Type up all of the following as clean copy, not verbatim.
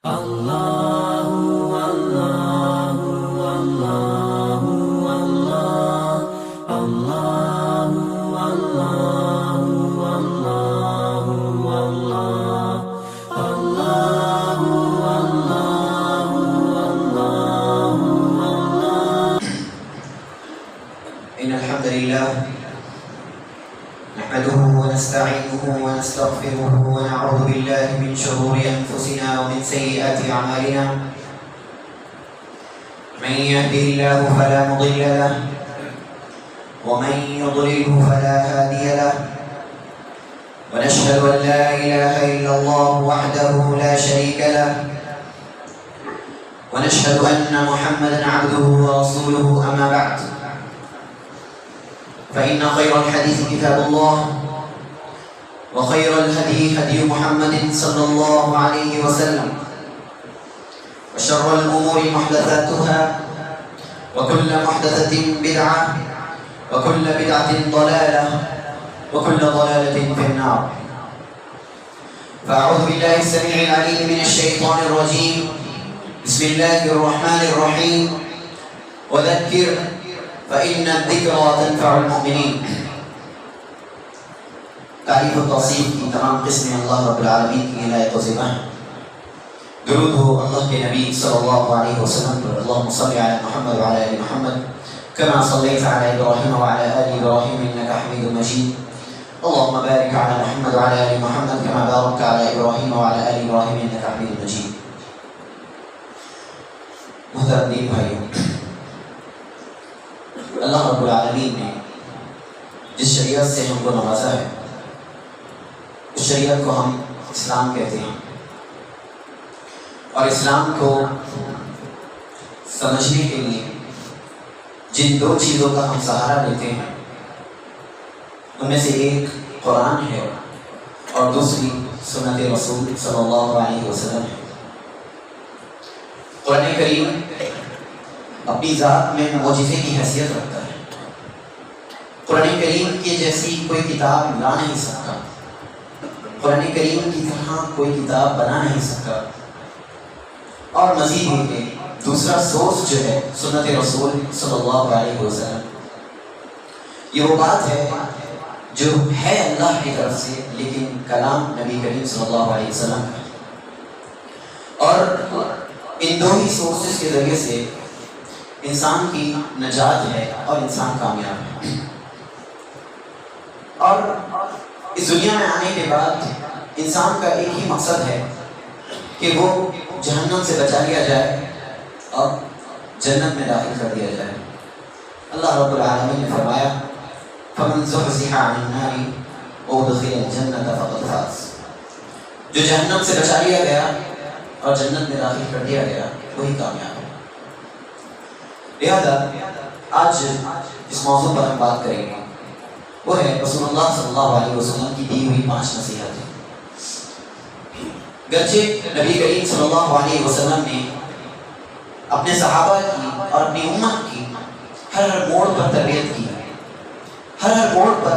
إن الحمد لله نحمده ونستعينه ونستغفره ونعوذ بالله من شرور أنفسنا ومن سيئات أعمالنا. من يهده الله فلا مضل له ومن يضلله فلا هادي له. ونشهد أن لا إله إلا الله وحده لا شريك له. ونشهد أن محمدا عبده ورسوله. أما بعد، فإن خير الحديث كتاب الله، وخير الهدي هدي محمد صلى الله عليه وسلم، وشر الأمور محدثاتها، وكل محدثة بدعة، وكل بدعة ضلالة، وكل ضلالة في النار. فأعوذ بالله السميع العليم من الشيطان الرجيم. بسم الله الرحمن الرحيم. وذكر فإن الذكرى تنفع المؤمنين. تعریف و توصیف کی تمام قسمیں اللہ رب العالمین کی عنایت و ذمہ ہیں. درود ہو اللہ کے نبی صلی اللہ علیہ وسلم پر. اللہم صلی علی محمد وعلی آل محمد كما صليت على إبراهيم وعلى آل إبراهيم إنك حميد مجيد. اللهم بارك على محمد وعلى آل محمد كما باركت على إبراهيم وعلى آل إبراهيم إنك حميد مجيد. محترم دین بھائیوں، اللہ رب العالمین نے جس شریعت سے ہم کو نوازا ہے، اس شریعت کو ہم اسلام کہتے ہیں. اور اسلام کو سمجھنے کے لیے جن دو چیزوں کا ہم سہارا لیتے ہیں، ان میں سے ایک قرآن ہے اور دوسری سنت رسول صلی اللہ علیہ وسلم ہے. قرآن کریم اپنی ذات میں معجزے کی حیثیت رکھتا ہے. قرآن کریم کی جیسی کوئی کتاب لا نہیں سکتا، قرآن کریم کی طرح کوئی کتاب بنا نہیں سکتا. اور مزید یہ کہ دوسرا سورس جو ہے سنت رسول صلی اللہ علیہ وسلم، یہ وہ بات ہے جو ہے اللہ کی طرف سے، لیکن کلام نبی کریم صلی اللہ علیہ وسلم کا. اور ان دو ہی سورسز کے ذریعے سے انسان کی نجات ہے اور انسان کامیاب ہے. اور اس دنیا میں آنے کے بعد انسان کا ایک ہی مقصد ہے کہ وہ جہنم سے بچا لیا جائے اور جنت میں داخل کر دیا جائے. اللہ رب العالمین نے فرمایا فَمَنْ زُحْزِحَ عَنِ النَّارِ وَأُدْخِلَ الْجَنَّةَ فَقَدْ فَازَ. جو جہنم سے بچا لیا گیا اور جنت میں داخل کر دیا گیا وہی کامیاب ہے. لہذا آج جس موضوع پر ہم بات کریں گے وہ ہے رسول اللہ صلی اللہ علیہ وسلم کی دی ہوئی 5 نصیحتیں. گرچہ نبی کریم صلی اللہ علیہ وسلم نے اپنے صحابہ کی اور اپنی امت کی ہر موڑ پر تربیت کی، ہر موڑ پر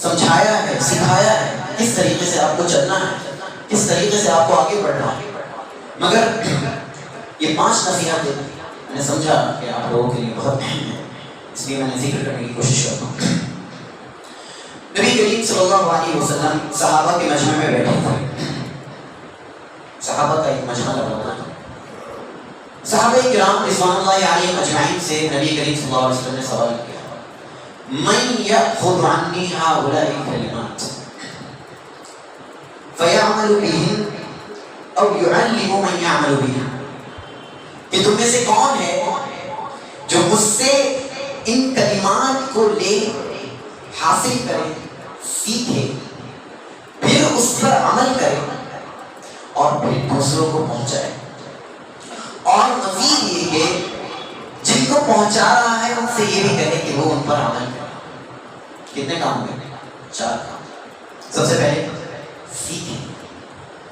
سمجھایا ہے، سکھایا ہے کس طریقے سے آپ کو چلنا ہے، کس طریقے سے آپ کو آگے بڑھنا ہے. مگر یہ 5 نصیحتیں میں نے سمجھا کہ آپ لوگوں کے لیے بہت اہم ہے، اس لیے میں نے ذکر کرنے کی کوشش کرتا ہوں. نبی کریم صلی اللہ علیہ وسلم صحابہ کے مجمع میں بیٹھے تھے. صحابہ کا ایک مجمع لگا ہوا تھا. صحابہ کرام رضوان اللہ علیہم اجمعین سے نبی کریم صلی اللہ علیہ وسلم نے سوال کیا من یأخذ عنی ہؤلاء الکلمات فیعمل بہن او یعلم من یعمل بہن. کہ تم میں سے کون ہے جو مجھ سے ان کلمات کو لے حاصل کرے، سیکھے، پھر اس پر عمل کرے اور پھر دوسروں کو پہنچائے. اور مزید یہ کہ جن کو پہنچا رہا ہے ان سے یہ بھی کہے کہ وہ ان پر عمل کرے. کتنے کام ہوئے؟ 4 کام. سب سے پہلے سیکھیں،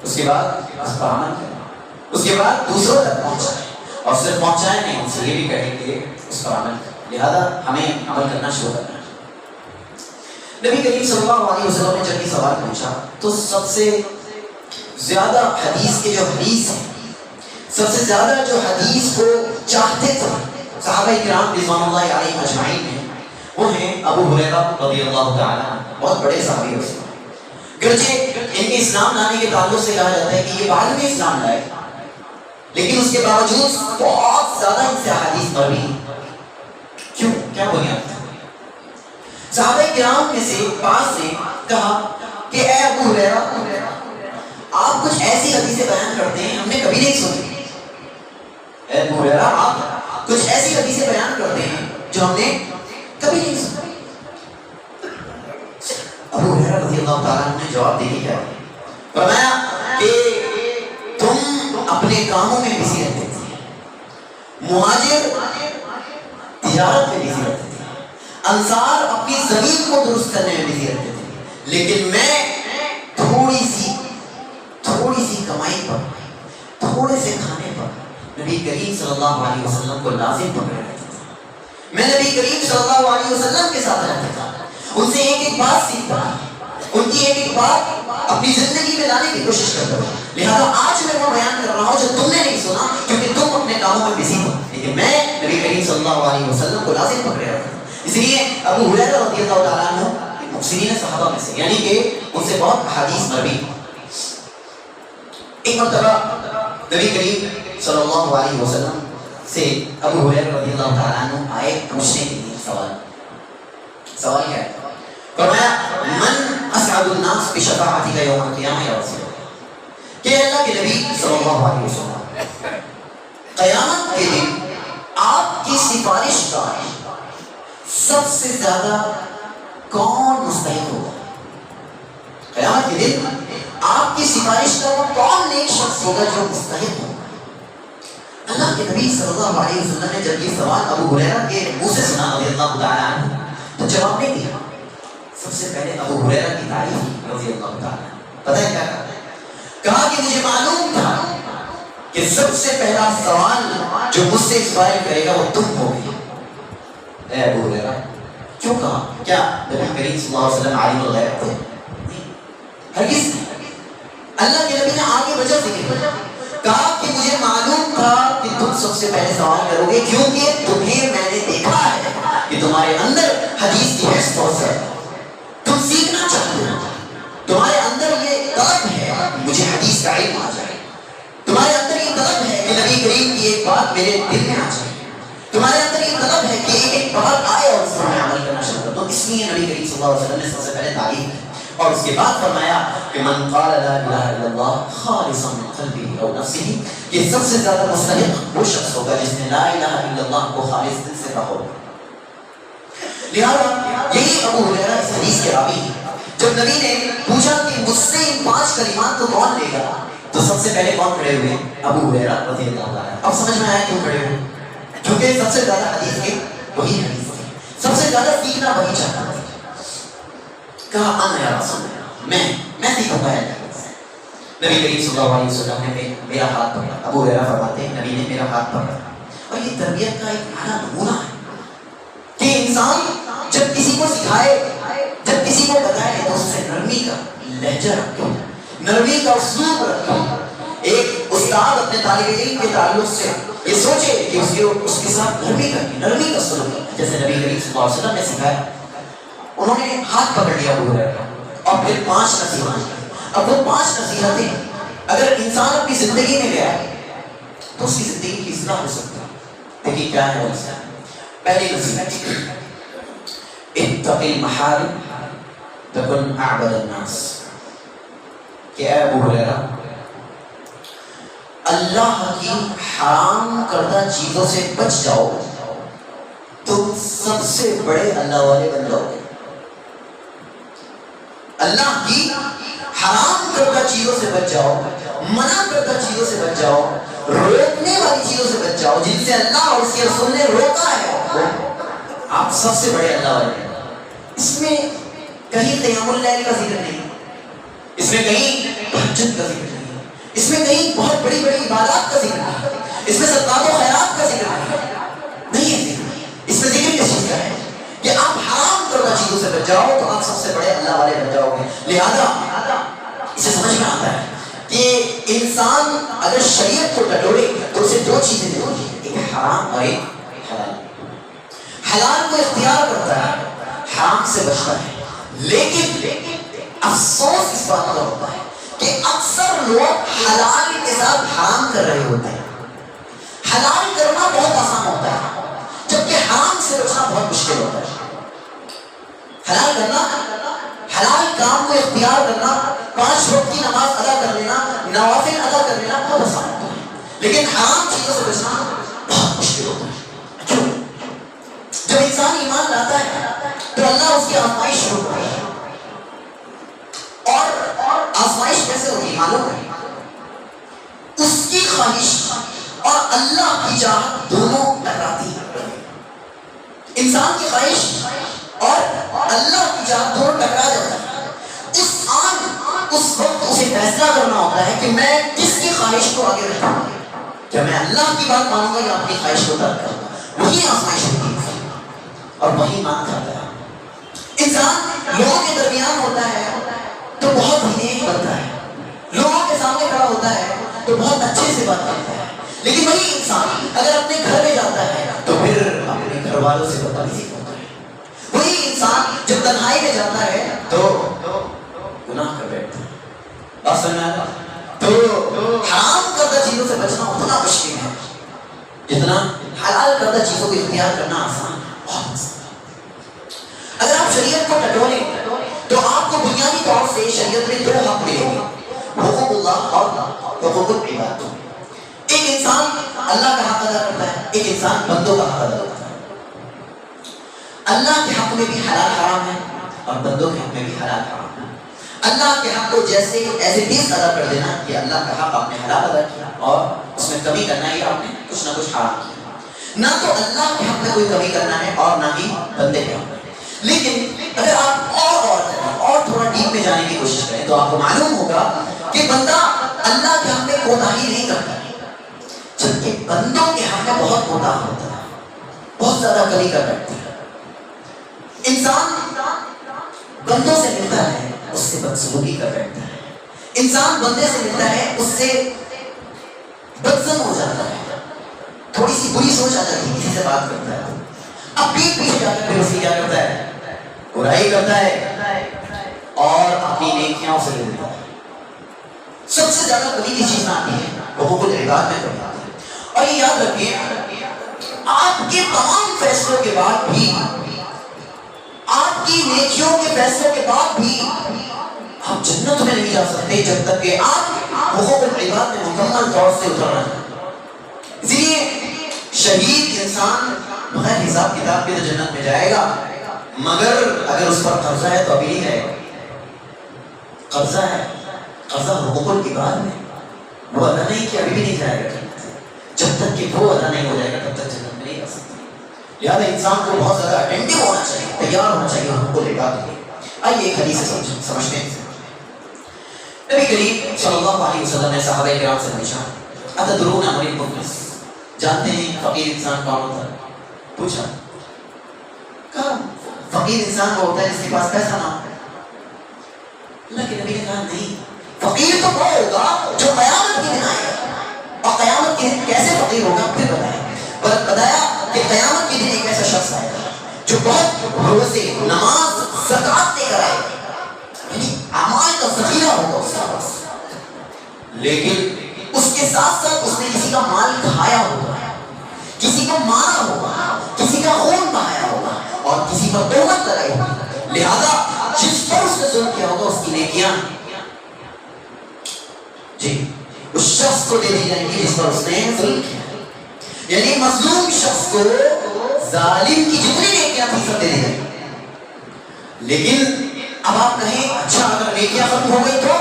اس کے بعد اس پر عمل کریں، اس کے بعد دوسروں تک پہنچائیں، اور صرف پہنچائیں نہیں، ان سے یہ بھی کہیں کہ اس پر عمل کریں. لہذا ہمیں عمل کرنا شروع کرنا ہے. نبی کریم صلی اللہ علیہ وسلم نے جب یہ سوال پوچھا تو سب سے زیادہ حدیث کے جو حدیث ہیں، سب سے زیادہ جو حدیث کو چاہتے تھے صحابہ کرام رضوان اللہ علیہم اجمعین ہیں، وہ ہیں ابو ہریرہ رضی اللہ تعالیٰ عنہ، بہت بڑے صحابی ہیں۔ گرچہ ان کے اسلام لانے کے تعلق سے کہا جاتا ہے کہ یہ بعد میں اسلام لائے، لیکن اس کے باوجود بہت زیادہ ان سے احادیث مروی ہیں۔ کیوں؟ کیا بنیاد تھا؟ صحابہ کرام میں سے بعض نے کہا کہ اے ابو ہریرہ، آپ کچھ ایسی حدیثیں بیان کرتے ہیں ہم نے کبھی نہیں سنی۔ اے ابو ہریرہ، آپ کچھ ایسی حدیثیں بیان کرتے ہیں جو ہم نے کبھی نہیں سنی۔ ابو ہریرہ رضی اللہ تعالیٰ عنہ نے جواب دے دیا، فرمایا کہ تم اپنے کاموں میں بزی رہتے تھے، مہاجر تجارت میں بزی رہتے تھے، انصار اپنی زمین کو درست کرنے میں بزی رہتے تھے، لیکن میں تھوڑی سی کمائی پر، تھوڑے سے کھانے پر نبی کریم صلی اللہ علیہ وسلم کو لازم پکڑے رہتا تھا۔ میں نبی کریم صلی اللہ علیہ وسلم کے ساتھ رہتا تھا، ان سے ایک ایک بات سیکھتا تھا، ان کی ایک ایک بات اپنی زندگی میں لانے کی کوشش کرتا تھا۔ لہذا آج میں وہ بیان کر رہا ہوں جو تم نے نہیں سنا، کیونکہ تم اپنے کاموں میں بزی ہو، لیکن میں نبی کریم صلی اللہ علیہ وسلم کو لازم پکڑے رہتا تھا۔ اس لیے ابو ہریرہ رضی اللہ تعالیٰ عنہ مکثرین صحابہ میں سے، یعنی کہ ان سے بہت احادیث مروی۔ ایک مرتبہ نبی کریم صلی اللہ علیہ وسلم سے ابو ہریرہ رضی اللہ تعالیٰ عنہ آئے پوچھنے کے لیے سوال کیا ہے؟ فرمایا من اسعد الناس بشفاعتک یوم القیامہ یا رسول اللہ، کہ اللہ کے نبی صلی اللہ علیہ وسلم قیامت کے دن آپ کی سفارش کا سب سے زیادہ کون مستحق ہوگا؟ قیامت کے دن آپ کی سفارش کا وہ کون نیک شخص ہوگا جو مستحق ہوگا؟ اللہ کے نبی صلی اللہ علیہ وسلم نے جب یہ سوال ابو ہریرہ کے منہ سے سنا رضی اللہ تعالیٰ عنہ تو جواب نہیں دیا، سب سے پہلے ابو ہریرہ کی تعریف رضی اللہ تعالیٰ عنہ۔ پتہ ہے کیا کہا کہ مجھے معلوم تھا کہ سب سے پہلا سوال جو مجھ سے اس بارے کرے گا وہ تم ہوگی اے ابو ہریرہ۔ کیوں کہا؟ کیا نبی کریم صلی اللہ علیہ وسلم عالم الغیب تھے؟ ہرگز نہیں۔ اللہ کے نبی نے آگے وجہ ذکر کہا کہ مجھے معلوم تھا کہ تم سب سے پہلے سوال کرو گے، کیونکہ تمہیں میں نے دیکھا ہے کہ تمہارے اندر حدیث کی حیث بہت ہے، تم سیکھنا چاہتے ہو، تمہارے اندر یہ طلب ہے مجھے حدیث کا علم آ جائے، تمہارے اندر یہ طلب ہے کہ نبی کریم کی ایک بات میرے دل میں آ جائے، تمہارے اندر یہ طلب ہے کہ ایک بات آئے اور اس پر میں عمل کرنا شروع کروں۔ تو اس لیے نبی کریم صلی اللہ علیہ وسلم نے سب سے پہلے تعریف کی اور اس کے بعد فرمایا کہ من قال لا الہ الا اللہ خالصا من قلبه او نفسه، کہ سب سے زیادہ مستحق وہ شخص ہوگا جس نے لا الہ الا اللہ کو خالص دل سے کہا ہوگا۔ لہذا یہی ابو ہریرہ اس حدیث کے راوی ہیں۔ جب نبی نے پوچھا کہ مجھ سے ان 5 کلمات کو کون لے گا تو سب سے پہلے کون کھڑے ہوئے؟ ابو ہریرہ رضی اللہ عنہ۔ اب سمجھ میں آیا کیوں کھڑے ہوئے؟ کیونکہ سب سے زیادہ حدیث کے وہی حدیث تھے، سب سے زیادہ سیکھنا وہی چاہتا تھا۔ کہا انا یا رسول اللہ، میں سیکھوں گا نبی کریم صلی اللہ علیہ وسلم نے میرا ہاتھ پکڑا۔ ابو ہریرہ فرماتے ہیں نبی نے میرا ہاتھ پکڑا، اور یہ تربیت کا ایک اعلیٰ نمونہ ہے کہ انسان جب کسی کو سکھائے، جب کسی کو بتائے تو اس سے نرمی کا لہجہ رکھے، نرمی کا اسلوب رکھے۔ ایک استاد اپنے طالب علم کے تعلق سے یہ سوچے کہ اس کے ساتھ نرمی کرنی، نرمی کا سلوک کرنا، جیسے نبی کریم صلی اللہ علیہ وسلم نے سکھایا۔ انہوں نے ہاتھ پکڑ لیا ابو ہریرہ اور پھر 5 نصیحتیں۔ اب وہ 5 نصیحتیں اگر انسان اپنی زندگی میں گیا تو اس کی زندگی کی اصلاح ہو سکتی ہے۔ دیکھیے کیا ہے وہ نصیحت۔ پہلی نصیحت، اتق المحارم تکن اعبد الناس، کہ اے ابو ہریرہ اللہ کی حرام کردہ چیزوں سے بچ جاؤ، تم سب سے بڑے اللہ والے بن جاؤ گے۔ اللہ کی حرام کردہ چیزوں سے بچ جاؤ، منع کردہ چیزوں سے بچ جاؤ، روکنے والی چیزوں سے بچ جاؤ جن سے اللہ اور اس کے رسول نے روکا ہے، آپ سب سے بڑے اللہ والے ہیں۔ اس میں کہیں قیام اللیل کا ذکر نہیں، اس میں کہیں تہجد کا ذکر نہیں، اس میں کہیں بہت بڑی بڑی عبادات کا ذکر نہیں، اس میں صدقات و خیرات کا ذکر نہیں ہے۔ اس میں ذکر کس چیز کا ہے کہ آپ حرام کردہ چیزوں سے بچ جاؤ تو آپ سب سے بڑے اللہ والے بن جاؤ گے۔ لہذا اسے سمجھ میں آتا ہے کہ انسان اگر شریعت کو ٹٹولے تو اسے دو چیزیں ضروری ہیں، ایک حرام اور ایک حلال۔ حلال کو اختیار کرتا ہے، حرام سے بچتا ہے، لیکن افسوس اس بات کا ہوتا ہے کہ اکثر لوگ حلال کے ساتھ حرام کر رہے ہوتے ہیں۔ حلال کرنا بہت آسان ہوتا ہے جبکہ حرام سے بچنا بہت مشکل ہوتا ہے۔ حلال کرنا، حلال کام کو اختیار کرنا، 5 وقت کی نماز ادا کر لینا، نوافل ادا کر لینا بہت آسان ہوتا ہے، لیکن حرام چیزوں سے بچنا بہت مشکل ہوتا ہے۔ کیوں؟ جب انسان ایمان لاتا ہے تو اللہ اس کی آزمائش شروع کرتا ہے، اور آزمائش کیسے ہوتی ہے معلوم ہے؟ اس کی خواہش اور اللہ کی چاہت دونوں ٹکراتی ہیں۔ انسان کی خواہش اور اللہ کی چاہت دونوں ٹکرا جاتا ہے۔ اس وقت اسے فیصلہ کرنا ہوتا ہے کہ میں کس کی خواہش کو آگے رکھوں گا، کیا میں اللہ کی بات مانوں گا یا اپنی خواہش کو ترک کروں گا۔ وہی آزمائش ہوتی ہے اور وہی مان کھاتا ہے۔ انسان لوگوں کے درمیان ہوتا ہے تو بہت ہی نیک بنتا ہے، لوگوں کے سامنے کھڑا ہوتا ہے تو بہت اچھے سے بات کرتا ہے، لیکن وہی انسان اگر اپنے گھر میں جاتا ہے تو پھر اپنے گھر والوں سے بدتمیزی کرتا ہے۔ وہی انسان جب تنہائی میں جاتا ہے تو گناہ کر بیٹھتا ہے۔ بات سمجھ میں آیا؟ تو حرام کردہ چیزوں سے بچنا اتنا مشکل ہے جتنا حلال کردہ چیزوں کو اختیار کرنا آسان ہے، بہت آسان ہے۔ اگر آپ شریعت کو ٹٹولیں تو آپ کو بنیادی طور سے شریعت میں 2 حق ملیں گے، حقوق اللہ اور حقوق العباد۔ ایک انسان اللہ کا حق ادا کرتا ہے، ایک انسان بندوں کا حق ادا کرتا ہے۔ اللہ کے حق میں بھی حلال حرام ہے اور بندوں کے حق میں بھی حلال حرام ہے۔ اللہ کے حق کو جیسے ایسے تیز ادا کر دینا کہ اللہ کا حق آپ نے حلال ادا کیا اور اس میں کمی کرنا ہے یا آپ نے کچھ نہ کچھ حرام کیا۔ نہ تو اللہ کے حق میں کوئی کمی کرنا ہے اور نہ ہی بندے کے حق میں۔ لیکن اگر آپ اور تھوڑا ڈیپ میں جانے کی کوشش کریں تو آپ کو معلوم ہوگا کہ بندہ اللہ کے حق میں کوتاہی نہیں کرتا، جبکہ بندوں کے حق میں بہت کوتاہی ہوتا ہے، بہت زیادہ کمی کر بیٹھتا ہے۔ انسان بندوں سے ملتا ہے، اس سے بدسلوکی کر بیٹھتا ہے۔ انسان بندے سے ملتا ہے، اس سے بدظن ہو جاتا ہے، تھوڑی سی بری سوچ آ جاتی ہے، کسی سے بات کرتا ہے اب پیٹ پیچھے جا کر پھر اس کی کیا کرتا ہے؟ برائی کرتا ہے اور اپنی نیکیاں اسے لے لیتا ہے۔ سب سے زیادہ کمی کی چیز آتی ہے حقوق العباد میں کمی آتی ہے۔ اور یہ یاد رکھیے، آپ کے تمام فیصلوں کے بعد بھی، آپ کی نیکیوں کے فیصلوں کے بعد بھی آپ جنت میں نہیں جا سکتے جب تک کہ آپ حقوق العباد میں مکمل طور سے اتر رہے ہیں۔ اس لیے شہید انسان بغیر حساب کتاب کے تو جنت میں جائے گا، مگر اگر اس پر قرضہ ہے تو ابھی نہیں جائے گا۔ قرضہ ہے، قرضہ حقوق العباد میں، وہ ادا نہیں کیا ابھی بھی نہیں جائے گا جنت۔ جب تک کہ وہ ادا نہیں ہو جائے گا تب تک جنت میں نہیں جا سکتا۔ لہٰذا انسان کو بہت زیادہ اٹینٹو ہونا چاہیے، تیار ہونا چاہیے حقوق العباد کے۔ آئیے ایک حدیث سے سمجھتے ہیں۔ نبی کریم صلی اللہ علیہ وسلم نے صحابہ کرام سے پوچھا، اتدرون من المفلس، جانتے ہیں فقیر انسان کون ہوتا ہے؟ پوچھا، کہا فقیر انسان وہ ہوتا ہے جس کے پاس پیسہ نہ ہو۔ اللہ کے نبی نے کہا نہیں، فقیر تو وہ ہوگا جو قیامت کے دن آئے گا، اور قیامت کے دن کیسے فقیر ہوگا پھر بتایا کہ قیامت کے دن ایک ایسا شخص آئے گا جو بہت روزے، نماز، زکات دے کر آئے گا، یعنی اعمال کا ذخیرہ ہوگا اس کے پاس، لیکن اس کے ساتھ ساتھ اس نے کسی کا مال کھایا ہوگا، کسی کو مارا ہوگا، کسی کا خون بہایا ہوگا اور کسی پر تہمت لگائی ہوگی۔ لہذا جس پر اس نے ظلم کیا ہوگا اس کی نیکیاں جی اس شخص کو دے دی جائیں گی جس پر اس نے ظلم کیا، یعنی مظلوم شخص کو ظالم کی جتنی نیکیاں تھی سب دے دی جائیں گی۔ لیکن اب آپ کہیں اچھا اگر نیکیاں ختم ہو گئی تو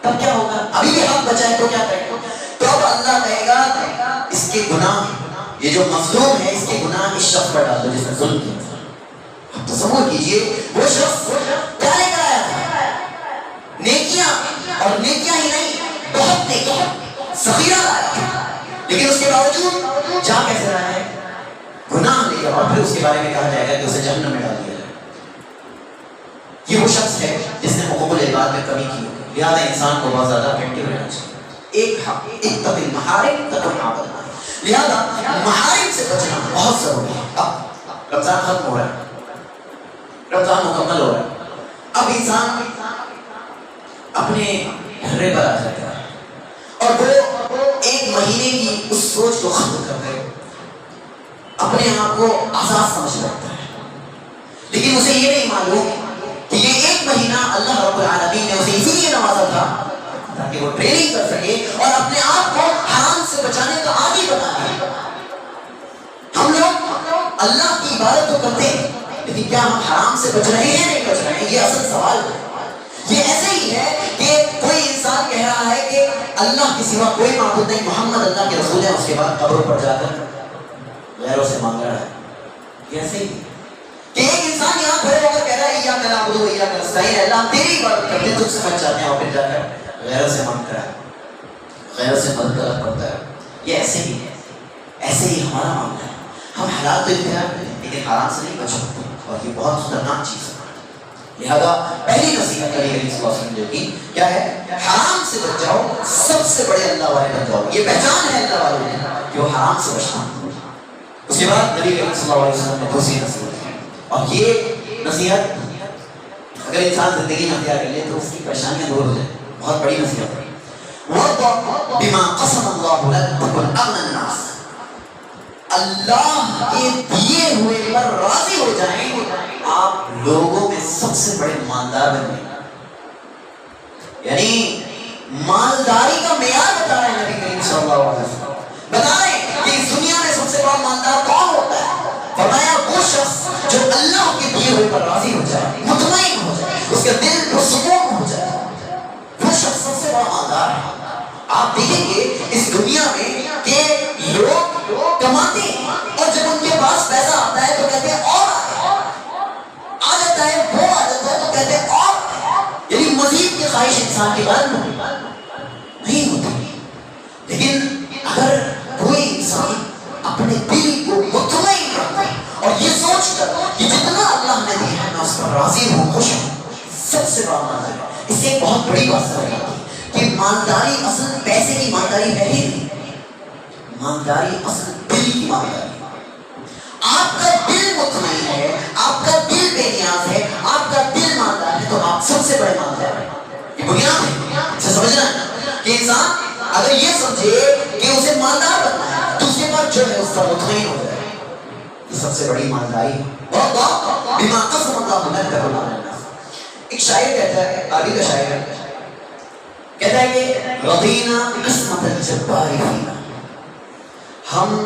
تب کیا ہوگا؟ ابھی بھی حق بچا ہے تو کیا کرے گا؟ تو اب اللہ کہے گا اس کے گناہ، یہ جو مظلوم ہے اس کے گناہ اس شخص پر ڈال دو جس نے ظلم کیا تھا۔ اب تصور کیجئے وہ شخص کیا لے کر آیا تھا؟ نیکیاں، اور نیکیاں ہی نہیں بہت نیکیاں، ذخیرہ لایا تھا، لیکن اس کے باوجود جا کیسے رہا ہے؟ گناہ لے کر، اور پھر اس کے بارے میں کہا جائے گا کہ اسے جہنم میں ڈال دیا جائے۔ یہ وہ شخص ہے جس نے حقوق العباد میں کمی کی ہوگی۔ لہٰذا انسان کو بہت زیادہ اٹینٹو رہنا چاہیے. ایک تبل محارم تکنا بننا ہے. لہٰذا محارم سے بچنا بہت ضروری ہے. اب رمضان ختم ہو رہا ہے، رمضان مکمل ہو رہا ہے. اب انسان اپنے گھرے پر آ جاتا ہے اور وہ ایک مہینے کی اس سوچ کو ختم کر کے اپنے آپ کو آزاد سمجھ رکھتا ہے. لیکن اسے یہ نہیں معلوم کہ یہ ایک مہینہ اللہ رب العالمین نے اسے اسی لیے نوازا تھا تاکہ وہ ٹریننگ کر سکے اور اپنے آپ کو حرام سے بچانے کا عادی بنا لے. ہم لوگ اللہ کی عبادت تو کرتے ہیں لیکن کیا ہم حرام سے بچ رہے ہیں نہیں بچ رہے ہیں؟ یہ اصل سوال ہے. یہ ایسے ہی ہے کہ کوئی انسان کہہ رہا ہے کہ اللہ کے سوا کوئی معبود نہیں، محمد اللہ کے رسول ہے، اس کے بعد قبروں پر جا کر غیروں سے مانگ رہا ہے. یہ ایسے ہی کہ ایک انسان یہاں کھڑے ہو کر کہہ رہا ہے ایاک نعبد و ایاک نستعین، اللہ ہم تیری عبادت کرتے ہیں، تجھ سے بچ جاتے ہیں، اور پھر جا کر غیروں سے مانگ رہا ہے، غیروں سے مدد طلب کرتا ہے. یہ ایسے ہی ہے، ایسے ہی ہمارا معاملہ ہے. ہم حلال تو اختیار کریں لیکن حرام سے نہیں بچ سکتے اور یہ بہت خطرناک چیز ہے. لہذا پہلی نصیحت نبی کریم صلی اللہ علیہ وسلم جو کی کیا ہے؟ حرام سے بچ جاؤ، سب سے بڑے اللہ والے بن جاؤ. یہ پہچان ہے اللہ والوں کی کہ وہ حرام سے بچنا. اس کے بعد نبی کریم صلی اللہ علیہ وسلم نے دوسری نصیحت کی، اور یہ نصیحت اگر انسان زندگی میں اختیار کر لے تو اس کی پریشانیاں دور ہو جائیں. بہت بڑی نصیحت ہے. وَرْضَ بِمَا قَسَمَ اللَّهُ لَكَ تَكُنْ أَغْنَى النَّاسِ. اللہ کے دیے ہوئے پر راضی ہو جائیں، آپ لوگوں میں سب سے بڑے مالدار بن گئے. یعنی مالداری کا معیار بتا رہے ہیں نبی کریم صلی اللہ علیہ وسلم. بتا رہے ہیں کہ اس دنیا میں سب سے بڑا مالدار کون ہوتا ہے؟ فرمایا وہ شخص جو اللہ کے دیے ہوئے پر راضی ہو جائے، مطمئن ہو جائے، اس کا دل پرسکون ہو جائے، وہ شخص سب سے بڑا مالدار ہے. آپ دیکھیں گے اس دنیا میں کہ لوگ کماتے ہیں اور جب ان کے پاس پیسہ آتا ہے تو کہتے ہیں اور آ جاتا ہے، وہ آ جاتا ہے تو کہتے ہیں اور، یعنی مزید کی خواہش انسان کے قلب میں نہیں ہوتی. لیکن اگر کوئی انسان اپنے دل کو مطمئن رکھے اور یہ سوچ کر کہ جتنا اللہ نے دیا ہے میں اس پر راضی ہوں، خوش ہوں، سب سے بڑا مالدار ہے. اس سے ایک بہت بڑی بات سمجھ آتی ہے کہ مالداری اصل پیسے کی مالداری ہے ہی نہیں. مالداری اصل دل کی مالداری. آپ کا دل مطمئن ہے، آپ کا دل بے نیاز ہے، آپ کا دل مالدار ہے تو آپ سب سے بڑے مالدار ہیں. یہ بنیاد ہے. اسے سمجھنا ہے کہ انسان اگر یہ سمجھے کہ اسے مالدار بننا ہے تو اس کے بعد جو ہے اس پر مطمئن ہو جائے، یہ سب سے بڑی مالداری ہے. بما قسم اللہ لك تكن أغنى الناس. ایک شاعر کہتا ہے، عربی کا شاعر ہے، کہتا ہے کہ رضینا قسمت الجبار فینا، ہم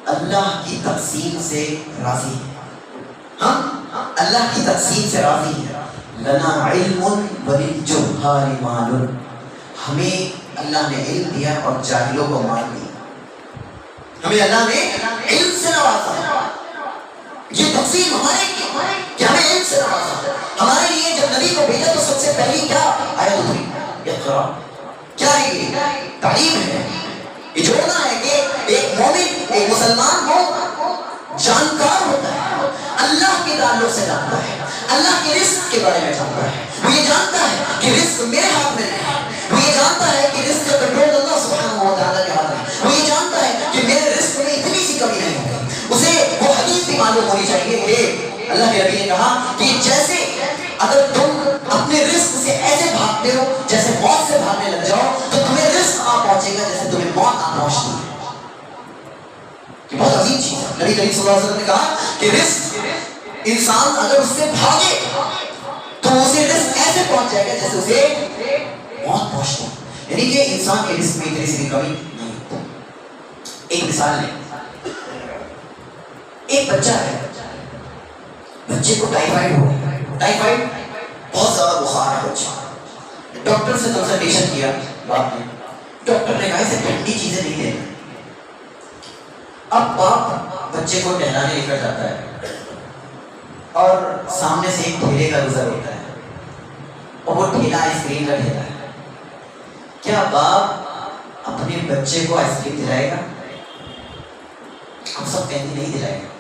اللہ کی تقسیم سے راضی ہیں، ہم اللہ کی تقسیم سے راضی ہیں. لنا علم وللجہال مال، ہمیں اللہ نے علم دیا اور جاہلوں کو مال دیا. ہمیں اللہ نے علم سے نوازا ہے. یہ تقسیم ہمارے کہ ہمیں علم سے نوازا. ہمارے لیے جب نبی کو بھیجا تو سب سے پہلی کیا آیت اتری؟ اقرا. کیا ہے یہ؟ تعلیم ہے. یہ جوڑنا ہے کہ ایک مومن، ایک مسلمان کو جانکار ہوتا ہے، اللہ کے تعلق سے جانتا ہے، اللہ کے رزق کے بارے میں جانتا ہے. وہ یہ جانتا ہے کہ رزق میرے ہاتھ میں نہیں ہے. وہ یہ جانتا ہے کہ رزق کا کنٹرول اللہ سبحانہ و تعالیٰ کے ہاتھ میں ہے. وہ یہ جانتا ہے کہ میرے رزق میں اتنی سی کمی نہیں ہوگی. اسے وہ حدیث بھی معلوم ہونی چاہیے کہ اللہ کے نبی نے کہا کہ جیسے اگر تم اپنے رزق سے ایسے بھاگتے ہو جیسے موت سے بھاگنے لگ جاؤ تو تمہیں رزق آ پہنچے گا جیسے تمہیں موت آ پہنچتی ہے. یہ بہت عظیم چیز ہے. نبی کریم صلی اللہ علیہ وسلم نے کہا کہ رزق انسان اگر اس سے بھاگے تو اسے رزق ایسے پہنچ جائے گا جیسے اسے موت پہنچتی ہے. یعنی کہ انسان کے رزق میں اتنی سی کمی نہیں ہوتی. ایک مثال ہے، ایک بچہ ہے، بچے کو ٹائیفائڈ ہو گیا. ٹائیفائڈ بہت زیادہ بخار ہے بچہ. ڈاکٹر سے کنسلٹیشن کیا باپ نے. ڈاکٹر نے کہا اسے ٹھنڈی چیزیں نہیں دینی. اب باپ بچے کو ٹہلانے لے کر جاتا ہے اور سامنے سے ایک ٹھیلے کا گزر ہوتا ہے اور وہ ٹھیلا آئس کریم کا ٹھیلا ہے. کیا باپ اپنے بچے کو آئس کریم دلائے گا؟ ہم سب کہیں گے نہیں دلائے گا.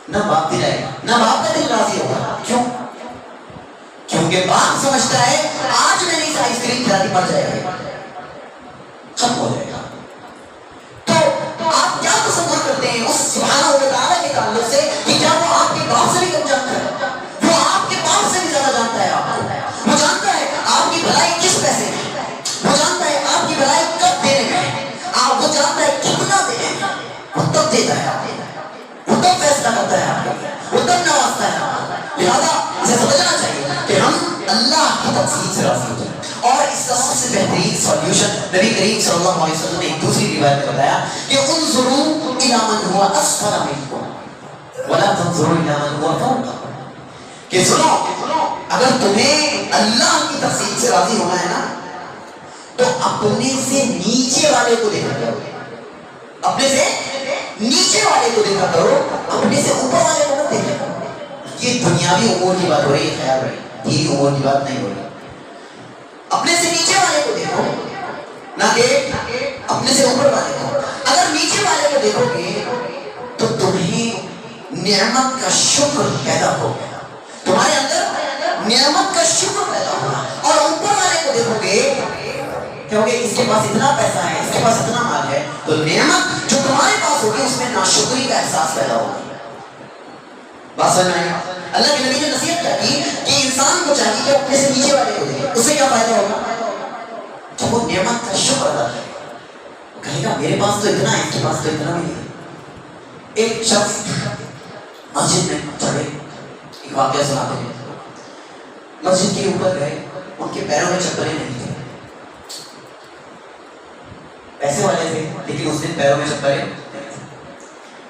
نہ باپ دلائے گا، نہ باپ کا دل راضی ہوگا. کیوں؟ کیونکہ کیونکہ باپ سمجھتا ہے آج میں نے اس آئس کریم کھلاتی مر جائے گا، ختم ہو جائے گا۔ تو آپ کیا تصور کرتے ہیں اس سبحانہ و تعالیٰ کے تعلق سے کہ کیا وہ آپ کے باپ سے بھی کم جانتا ہے؟ وہ آپ کے باپ سے بھی زیادہ جانتا ہے آپ کو۔ وہ جانتا ہے آپ کی بھلائی کس پیسے میں ہے، وہ جانتا ہے آپ کی بھلائی کب دینے میں ہے، وہ جانتا ہے کتنا دینے میں، وہ تب دیتا ہے آپ کو، وہ تب فیصلہ کرتا ہے آپ کو، وہ تب نوازتا ہے آپ کو۔ لہٰذا اسے سمجھنا چاہیے کہ ہم اللہ کی تقسیم سے راضی ہو جائیں۔ اور اس کا سب سے بہترین سولوشن نبی کریم صلی اللہ علیہ وسلم نے ایک دوسری روایت میں بتایا کہ انظروا الی من هو اسفل منکم ولا تنظروا الی من هو فوقکم، کہ سنو اگر تمہیں اللہ کی تقسیم سے راضی ہونا ہے نا تو اپنے سے نیچے والے کو دیکھا کرو، اپنے سے نیچے والے کو دیکھا کرو، اپنے سے اوپر والے کو مت دیکھا کرو۔ یہ دنیاوی امور کی بات ہو رہی ہے، خیال رہے دینی امور کی بات نہیں ہو رہی۔ اپنے سے نیچے والے کو دیکھو نہ کہ اپنے سے اوپر والے کو۔ اگر نیچے والے کو دیکھو گے تو تمہیں نعمت کا شکر پیدا ہوگا، تمہارے اندر نعمت کا شکر پیدا ہوگا۔ اور اوپر والے کو دیکھو گے کہو گے اس کے پاس اتنا پیسہ ہے، اس کے پاس اتنا مال ہے، تو نعمت جو تمہارے پاس ہوگی اس میں ناشکری کا احساس پیدا ہوگا۔ بات سمجھ میں آئی؟ اللہ کے نبی نے نصیحت کیا کی کہ انسان کو چاہیے کہ اپنے سے نیچے والے کو دیکھے، اس سے کیا فائدہ ہوگا؟ جب وہ نعمت کا شکر ادا کرے، وہ کہے گا میرے پاس تو اتنا ہے، اس کے پاس تو اتنا نہیں ہے۔ ایک شخص مسجد میں چڑھے، ایک واقعہ سناتے ہیں، مسجد کے اوپر گئے، ان کے پیروں میں چپلیں نہیں تھیں، پیسے والے تھے لیکن اس دن پیروں میں چپلیں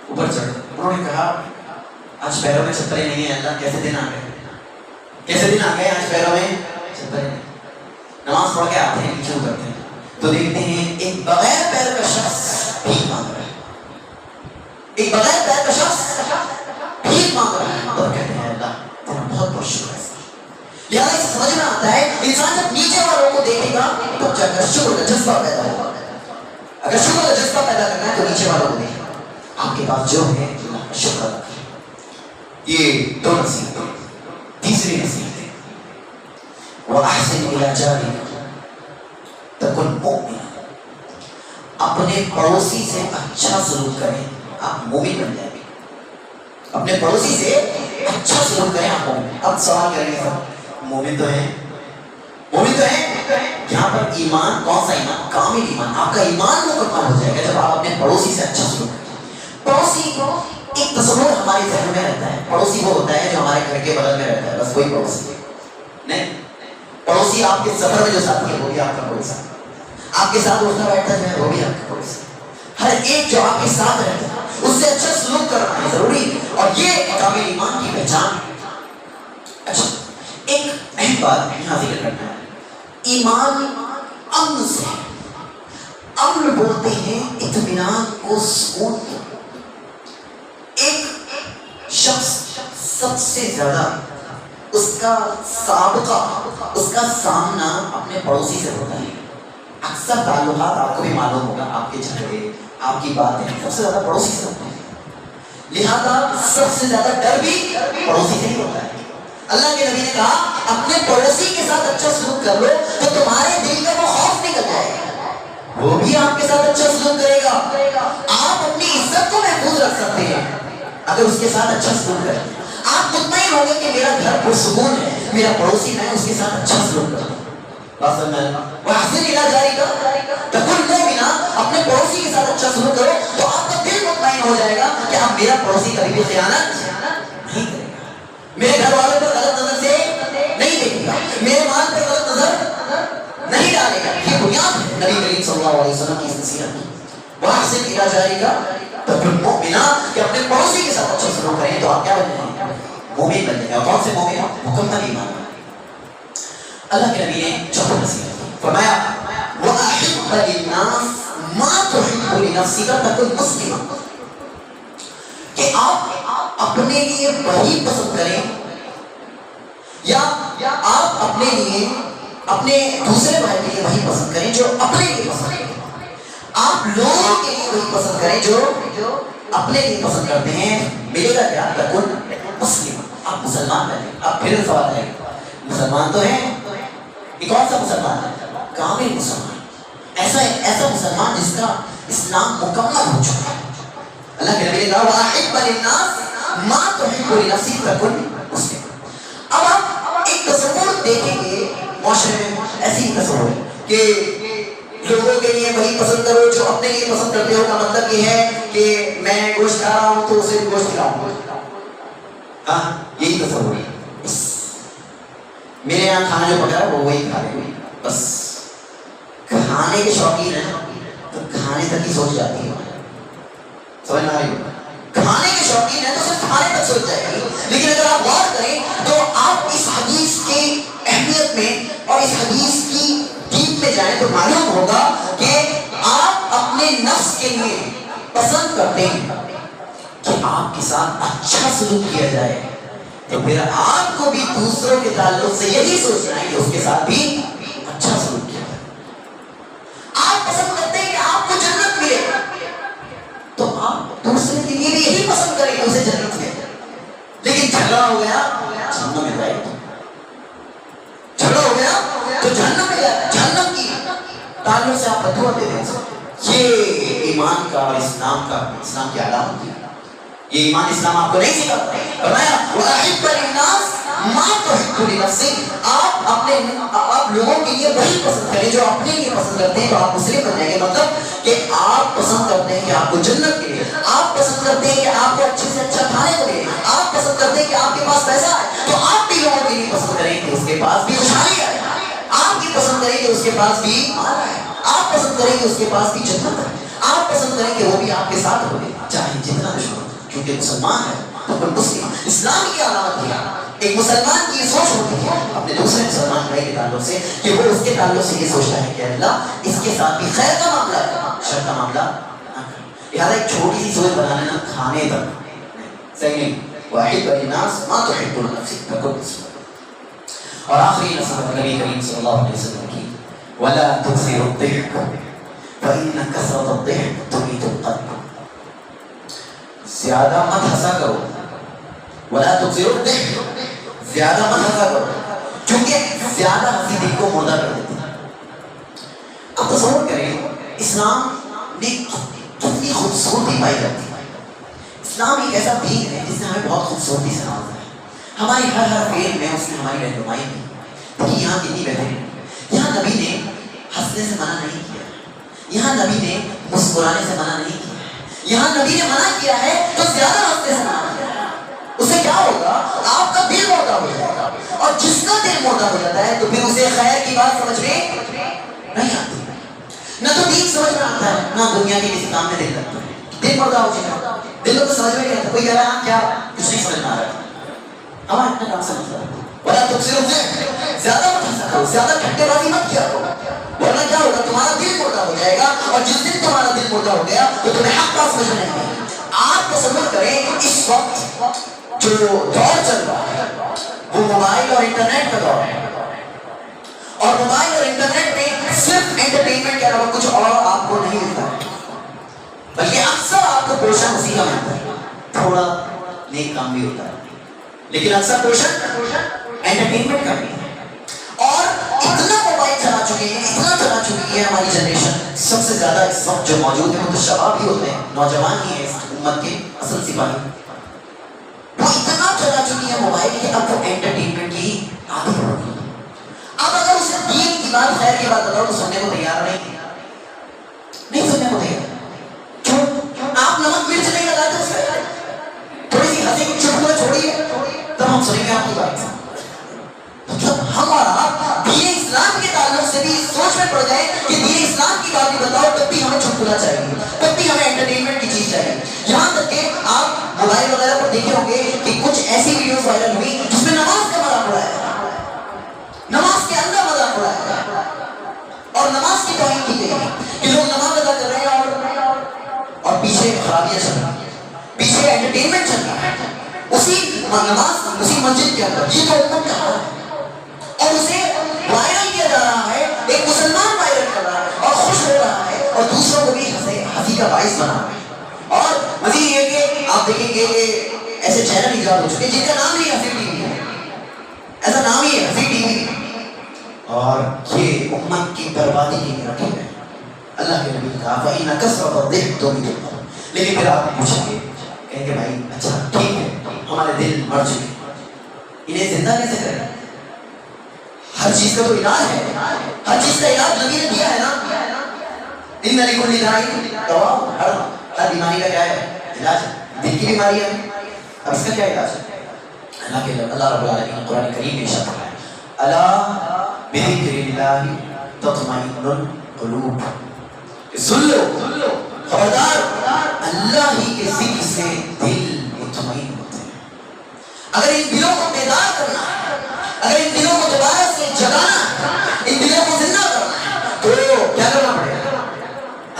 اوپر چڑھے۔ انہوں نے کہا آج پیروں میں چپلیں نہیں ہیں اللہ، کیسے دن آ گئے، کیسے دن آ گئے آج پیروں میں چپلیں نہیں۔ نماز پڑھ کے آتے ہیں، نیچے اترتے ہیں تو دیکھتے ہیں ایک بغیر پیر کا شخص بھیک مانگ رہا ہے، ایک بغیر پیر کا شخص بھیک مانگ رہا ہے، اور کہتے ہیں اللہ تیرا بہت بہت شکر ہے۔ لہٰذا اسے سمجھ میں آتا ہے انسان جب نیچے والوں کو دیکھے گا تو جا کر شکر کا جذبہ پیدا ہوگا۔ اگر شکر کا جذبہ پیدا کرنا ہے تو نیچے والوں کو دیکھے گا، آپ کے پاس جو ہے اللہ کا شکر ادا کریں۔ یہ دو نصیحتیں۔ تیسری نصیحت وَأَحْسِنْ إِلَىٰ جَارِكَ تَكُنْ مُؤْمِنًا، اپنے پڑوسی سے اچھا سلوک کریں آپ مومن بن جائیں گے۔ اپنے پڑوسی سے اچھا سلوک کریں آپ مومن۔ اب سوال کریں گے سب مومن تو ہیں، مومن تو ہیں، یہاں پر ایمان کون سا ایمان؟ کامل ایمان۔ آپ کا ایمان مکمل ہو جائے گا جب آپ اپنے پڑوسی سے اچھا سلوک کریں۔ پڑوسی ایک تصور ہمارے ذہن میں رہتا ہے، پڑوسی وہ ہوتا ہے جو ہمارے گھر کے بغل میں رہتا ہے، بس وہی پڑوسی نہیں۔ پڑوسی آپ کے سفر میں جو ساتھی ہے وہ بھی آپ کا پڑوسی، آپ کے ساتھ اٹھتا بیٹھتا ہے وہ بھی آپ کا پڑوسی۔ ہر ایک جو آپ کے ساتھ رہتا ہے اس سے اچھا سلوک کرنا ہے ضروری ہے، اور یہ کامل ایمان کی پہچان ہے۔ اچھا ایک اہم بات یہاں ذکر کرنا ہے، ایمان امن سے، امن بولتے ہیں اطمینان کو، سکون کو۔ ایک شخص سب سے زیادہ اس کا سابقہ، اس کا سامنا اپنے پڑوسی سے ہوتا ہے۔ اکثر تعلقات آپ کو بھی معلوم ہوگا، آپ کے جھگڑے، آپ کی باتیں سب سے زیادہ پڑوسی سے ہوتے ہیں، لہذا سب سے زیادہ ڈر بھی پڑوسی سے ہی ہوتا ہے۔ اللہ کے نبی نے کہا اپنے پڑوسی کے ساتھ اچھا سلوک کر لو تو تمہارے دل کا وہ خوف نکل جائے گا، وہ بھی آپ کے ساتھ اچھا سلوک کرے گا۔ آپ اپنی عزت کو محفوظ رکھ سکتے ہیں اگر اس کے ساتھ اچھا سلوک کریں۔ آپ مطمئن ہوں گے کہ میرا گھر پرسکون ہے، میرا پڑوسی میں اس کے ساتھ اچھا سلوک کروں۔ وَأَحْسِنْ إِلَىٰ جَارِكَ تَكُنْ مُؤْمِنًا، اپنے پڑوسی کے ساتھ اچھا سلوک کرو تو آپ کا دل مطمئن ہو جائے گا کہ اب میرا پڑوسی کبھی بھی خیانت نہیں کرے گا، میرے گھر والوں پر غلط نظر سے نہیں دیکھے گا، میرے مال پر غلط نظر نہیں ڈالے گا۔ یہ بنیاد ہے نبی کریم صلی اللہ علیہ وسلم کی نصیحت کی۔ وَأَحْسِنْ إِلَىٰ جَارِكَ تَكُنْ مُؤْمِنًا، کہ اپنے پڑوسی کے ساتھ اچھا سلوک کریں تو آپ کیا بن جائیں گے؟ مومن بن جائیں گے۔ اور کون سے مومن؟ مکمل ایمان۔ اللہ کے نبی نے چوتھی نصیحت فرمایا وَأَحِبَّ لِلنَّاسِ مَا تُحِبُّ لِنَفْسِكَ تَكُنْ مُسْلِمًا، کہ آپ اپنے لیے وہی پسند کریں یا آپ اپنے لیے اپنے دوسرے بھائی کے لیے وہی پسند کریں جو اپنے لیے پسند کریں۔ آپ لوگوں کے لیے وہی پسند کریں جو اپنے لیے پسند کرتے ہیں۔ ملے گا کیا؟ تکن مسلم، آپ مسلمان بنیں۔ اب پھر سوال ہے مسلمان تو ہیں، یہ کون سا مسلمان ہے؟ کامل مسلمان، ایسا مسلمان جس کا اسلام مکمل ہو چکا ہے. اللہ کے نبی نے کہا وَأَحِبَّ لِلنَّاسِ مَا تُحِبُّ لِنَفْسِكَ فَكُنْ مُسْلِمًا. اب آپ ایک تصور دیکھیں گے معاشرے میں، ایسی ہی تصور کہ لوگوں کے لیے وہی پسند کرو جو اپنے لیے پسند کرتے ہو. کا مطلب یہ ہے کہ میں گوشت کھا رہا ہوں تو اسے بھی گوشت کھلاؤں. ہاں یہی تصور ہے. بس میرے یہاں کھانا جو پکا ہے وہ وہی کھا لیں. بس کھانے کے شوقین ہیں تو کھانے تک ہی سوچ جاتی ہے. سمجھ میں آ رہی ہے؟ کھانے کے شوقین ہیں تو صرف کھانے تک سوچ جائے گی. لیکن اگر آپ غور کریں تو آپ اس حدیث کی اہمیت میں اور اس حدیث کی ڈیپ میں جائیں تو معلوم ہوگا کہ آپ اپنے نفس کے لیے پسند کرتے ہیں کہ آپ کے ساتھ اچھا سلوک کیا جائے، تو پھر آپ کو بھی دوسروں کے تعلق سے یہی سوچنا ہے کہ اس کے ساتھ بھی اچھا سلوک کیا جائے. آپ پسند کرتے ہیں کہ آپ کو جنت ملے تو آپ دوسرے کے لیے بھی یہی پسند کریں کہ اسے جنت ملے. لیکن جھگڑا ہو گیا جہنم میں جائے گا. جھگڑا ہو گیا تو جہنم میں جائے. جہنم کی تعلق سے آپ بدعا دے دیں. یہ ایمان کا اور اسلام کی علامت ہے. یہ ایمان اسلام آپ کو نہیں سکھاتا. فرمایا وَأَحِبَّ لِلنَّاسِ مَا تُحِبُّ لِنَفْسِكَ. آپ لوگوں کے لیے وہی پسند کریں جو اپنے لیے پسند کرتے ہیں تو آپ مسلم بن جائیں گے. مطلب کہ آپ پسند کرتے ہیں کہ آپ کو جنت ملے، آپ پسند کرتے ہیں کہ آپ کو اچھے سے اچھا کھانے کو ملے، آپ پسند کرتے ہیں کہ آپ کے پاس پیسہ ہے تو آپ بھی لوگوں کے لیے پسند کریں کہ اس کے پاس بھی خوشحالی آئے. آپ بھی پسند کریں کہ اس کے پاس بھی مال ہے. آپ پسند کریں کہ اس کے پاس بھی جنت ہے. آپ پسند کریں کہ وہ بھی آپ کے ساتھ ہو چاہے جتنا دشمن ہو، کیونکہ مسلمان ہے تو پھر مسلم. اسلام کی علامت ہے. ایک مسلمان کی یہ سوچ ہوتی ہے اپنے دوسرے مسلمان بھائی کے تعلق سے کہ وہ اس کے تعلق سے یہ سوچتا ہے کہ اللہ اس کے ساتھ بھی خیر کا معاملہ ہے، شر کا معاملہ نہ کرے. لہٰذا ایک چھوٹی سی سوچ بنا لینا کھانے تک صحیح نہیں. وَأَحِبَّ لِلنَّاسِ مَا تُحِبُّ لِنَفْسِكَ فَكُنْ مُسْلِمًا. اور آخری نصیحت نبی کریم صلی اللہ علیہ وسلم کی وَلَا تُكْثِرُ الضِّحْكَ فَإِنَّ كَثْرَةَ الضِّحْكِ تُمِيتُ الْقَلْبَ. زیادہ مت ہنسا کرو. وَلَا تُكْثِرُ الضِّحْكَ، زیادہ مت ہنسا کرو کیونکہ زیادہ ہنسی دل کو مردہ کر دیتی ہے. اب تصور کریں اسلام میں کتنی خوبصورتی پائی جاتی ہے. اسلام ایک ایسا دین ہے جس نے ہمیں بہت خوبصورتی سے نوازا ہے. ہماری ہر فعل میں اس نے ہماری رہنمائی کی. دیکھیے یہاں کتنی بہترین ہے. یہاں نبی نے ہنسنے سے منع نہیں کیا، یہاں نبی نے مسکرانے سے منع نہیں کیا. یہاں نبی نے منع کیا ہے تو زیادہ ہنسنے سے منع کیا ہے. اسے کیا ہوگا؟ آپ کا دل مردہ ہو جائے گا. اور جس کا دل مردہ ہو جاتا ہے تو پھر اسے خیر کی بات سمجھ میں نہیں آتی. نہ تو دین سمجھ میں آتا ہے نہ دنیا کے کسی کام میں دل لگتا ہے. دل مردہ ہو جائے گا. دل کو سمجھ میں نہیں آتا. کوئی کہہ رہا ہے کیا کچھ نہیں سمجھ میں آ رہا. ہمارا اتنا کام سمجھتا ہے. وَلَا تُكْثِرُ الضِّحْكَ، زیادہ مت ہنسا کرو، زیادہ ٹھٹے بازی مت کیا کرو، ورنہ کیا ہوگا تمہارا دل مردہ ہو جائے گا. اور جس دن تمہارا دل مردہ ہو گیا تو تمہیں حق بات سمجھ میں نہیں آئے گی. آپ تصور کریں اس وقت جو دور چل رہا ہے وہ موبائل اور انٹرنیٹ کا دور ہے. اور موبائل اور انٹرنیٹ میں صرف انٹرٹینمنٹ کے علاوہ کچھ اور آپ کو نہیں ملتا ہے، بلکہ اکثر آپ کو پورشن اسی کا ملتا ہے. تھوڑا نیک کام بھی ہوتا ہے لیکن اکثر پورشن انٹرٹینمنٹ کا بھی ہے. اور اتنا موبائل چلا چکے ہیں، اتنا چلا چکی ہے ہماری جنریشن. سب سے زیادہ اس وقت جو موجود ہیں وہ تو شباب ہی ہوتے ہیں، نوجوان ہی ہیں اس امت کے اصل سپاہی. وہ اتنا چلا چکی ہے موبائل کہ اب وہ انٹرٹینمنٹ کی عادت ہو گئی. اب اگر اسے دین کی بات خیر کی بات بتاؤ تو سننے کو تیار نہیں سننے کو تیار. کیوں؟ آپ نمک مرچ نہیں لگاتے اس میں. تھوڑی سی ہنسی کی چٹکلا چھوڑیے تب ہم سنیں گے آپ کی بات. مطلب ہم اور آپ دین اسلام کے تعلق سے بھی سوچ میں پڑ جائے کہ دین اسلام کی بات بھی بتاؤ تب بھی ہمیں چٹکلا چاہیے، تب بھی ہمیں انٹرٹینمنٹ کی چیز چاہیے. یہاں تک کہ آپ موبائل وغیرہ پر دیکھے ہوں گے کہ کچھ ایسی ویڈیوز وائرل ہوئی جس میں نماز کا مذاق اڑایا ہے، نماز کے اندر مذاق اڑایا ہے اور نماز کی توہین کی گئی ہے کہ لوگ نماز ادا کر رہے ہیں اور پیچھے خرابیاں چل رہی ہیں، پیچھے انٹرٹینمنٹ چل رہا ہے اسی نماز اسی مسجد کے اندر. یہ تو امت کا حال ہے اور اسے وائرل کیا جا رہا ہے. ایک مسلمان وائرل کر رہا ہے اور خوش ہو رہا ہے اور دوسروں کو بھی ہنسی کا باعث بنا رہا ہے. اور مزید یہ کہ آپ دیکھیں گے ایسے چینل ایجاد ہو چکے جن کا نام ہی ہنسی ٹی وی ہے. ایسا نام ہی ہے ہنسی ٹی اور یہ امت کی بربادی کے لیے رکھے گئے. اللہ کے نبی نے کہا فَإِنَّ كَثْرَةَ الضِّحْكِ تُمِيتُ الْقَلْبَ. لیکن پھر آپ پوچھیں گے کہیں گے بھائی اچھا ٹھیک ہے ہمارے دل مر چکے انہیں زندہ کیسے کریں؟ ہر چیز کا تو علاج ہے, ہر چیز کا علاج نبی نے دیا ہے نا. ان لکل داء دواء, ہر بیماری کا کیا ہے علاج ہے. دل کی بیماری ہے اب اس کا کیا علاج ہے؟ اللہ رب العالمین نے قرآن کریم میں ارشاد فرمایا الا بذکر اللہ تطمئن القلوب. سن لو خبردار, اللہ ہی کے ذکر سے دل مطمئن ہوتے ہیں. اگر ان دلوں کو بیدار کرنا ہے, اگر ان دلوں کو دوبارہ سے جگانا ہے, ان دلوں کو زندہ کرنا ہے تو کیا کرنا پڑے گا؟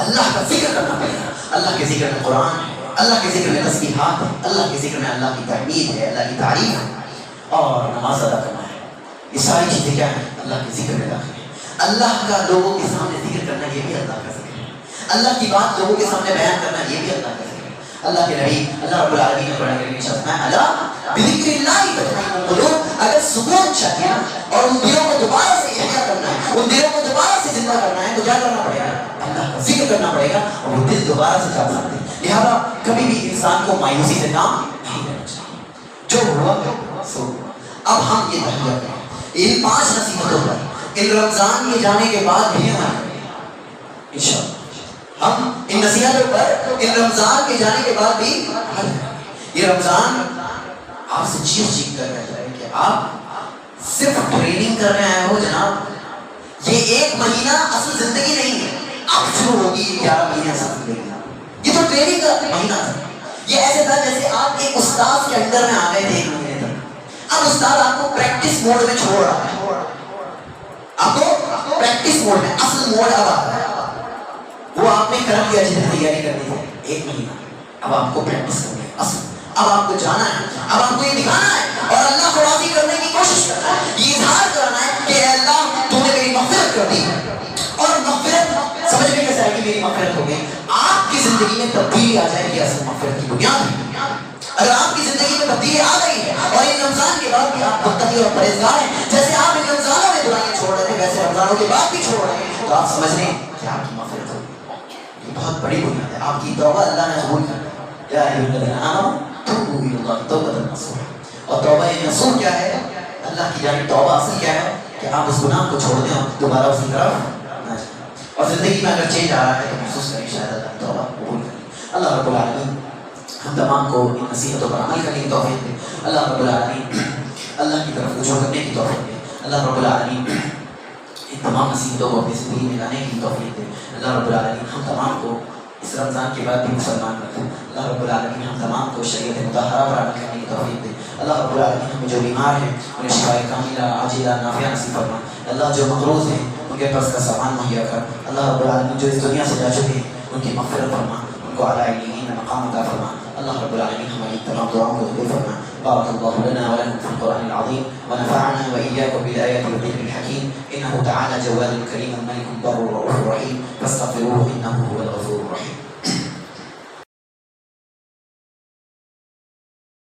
اللہ کا ذکر کرنا پڑے گا. اللہ کے ذکر میں قرآن ہے, اللہ کے ذکر میں تسبیحات ہے, اللہ کے ذکر میں اللہ کی تحمید ہے, اللہ کی تعریف ہے, اور نماز ادا کرنا ہے. یہ ساری چیزیں کیا ہیں؟ اللہ کے ذکر میں داخل ہیں. اللہ کا لوگوں کے سامنے ذکر کرنا یہ بھی اللہ کا ذکر ہے. اللہ کی بات لوگوں کے سامنے بیان کرنا یہ بھی اللہ کا ذکر ہے. اللہ کے نبی اللہ رب العالمین نے قرآن کریم میں ارشاد فرمایا الا بذکر اللہ تطمئن القلوب. اگر سکون چاہیے اور ان دلوں کو دوبارہ سے احیا کرنا ہے, ان دلوں کو دوبارہ سے زندہ کرنا ہے تو کیا کرنا پڑے گا؟ اللہ کا ذکر کرنا پڑے گا, اور وہ دل دوبارہ سے جاگ سکتے ہیں. لہذا کبھی بھی انسان کو مایوسی سے کام نہیں لینا چاہیے. جو ہوا سو. اب ہم یہ تحریہ کریں ان 5 نصیحتوں پر ان رمضان کے جانے کے بعد بھی عمل کریں انشاءاللہ. ہم ان نصیحتوں پر ان رمضان کے جانے کے بعد بھی عمل کریں. یہ رمضان آپ سے چیخ کر رہتا ہے کہ آپ صرف ٹریننگ کر رہے ہیں ہو جناب. یہ 1 مہینہ اصل زندگی نہیں ہے. اب شروع ہوگی 11 مہینے اصل زندگی. یہ تو ٹریننگ کا مہینہ تھا. یہ ایسے تھا جیسے آپ ایک استاد کے انڈر میں آ گئے تھے 1 مہینے تک. اب استاد آپ کو پریکٹس موڈ میں چھوڑ رہا ہے, آپ کو پریکٹس موڈ میں, اصل موڈ اب آ رہا ہے. وہ آپ نے کر لیا جتنی تیاری کرنی تھی 1 مہینہ, اب آپ کو پریکٹس کرنی ہے اصل. اب آپ کو جانا ہے, اب آپ کو یہ دکھانا ہے اور اللہ کو راضی کرنے کی کوشش کرنا ہے, یہ اظہار کرنا ہے کہ اے اللہ تو نے میری مغفرت کر دی. اور مغفرت سمجھ میں کیسے آئے گی؟ میری مغفرت ہو گئی, آپ کی زندگی میں تبدیلی آ جائے گی. اصل مغفرت کی بنیاد ہے. اگر آپ کی زندگی میں تبدیلی آ گئی ہے اور ان رمضان کے بعد بھی آپ متقی اور پرہیزگار ہیں, جیسے آپ ان رمضانوں میں برائیاں چھوڑ رہے تھے ویسے رمضانوں کے بعد بھی چھوڑ رہے ہیں, تو آپ سمجھ لیں کہ آپ کی مغفرت ہو گئی. یہ بہت بڑی بنیاد ہے. آپ کی توبہ اللہ نے قبول کر لی. یا ایھا الذین آمنوا توبوا الی اللہ توبۃ نصوحا. اور توبہ نصوح کیا ہے؟ اللہ کی جانب توبہ اصل کیا ہے کہ آپ اس گناہ کو چھوڑ دیں اور دوبارہ اس کی طرف نہ جائیں. اور زندگی میں اگر چینج آ رہا ہے تو محسوس کریں شاید اللہ نے توبہ قبول کر لی. اللہ رب العالمین ہم تمام کو ان نصیحتوں پر عمل کرنے کی توفیق دے. اللہ رب العالمین اللہ کی طرف رجوع کرنے کی توفیق دے. اللہ رب العالمین ان تمام نصیحتوں کو اپنی زندگی میں لانے کی توفیق دے. اللہ رب العالمین ہم تمام کو اس رمضان کے بعد بھی مسلمان رکھے. اللہ رب العالمین ہم تمام کو شریعت مطہرہ پر عمل کرنے کی توفیق دے. اللہ رب العالمین ہمیں جو بیمار ہیں انہیں شفاء کاملہ عاجلہ نافعہ نصیب فرما. اللہ جو مقروض ہیں ان کے پاس کا سامان مہیا کر. اللہ رب العالمین جو اس دنیا سے جا چکے ہیں ان کی مغفرت فرما, ان کو اعلیٰ علیین مقام عطا فرما. اللہ رب العالمین ہماری تمام دعاؤں کو قبول فرما. بارك الله لنا ولكم في القرآن العظيم ونفعنا وإياكم بالآيات والذكر الحكيم. إنه تعالى جواد كريم ملك بر رؤوف رحيم فاستغفروه إنه هو الغفور الرحيم.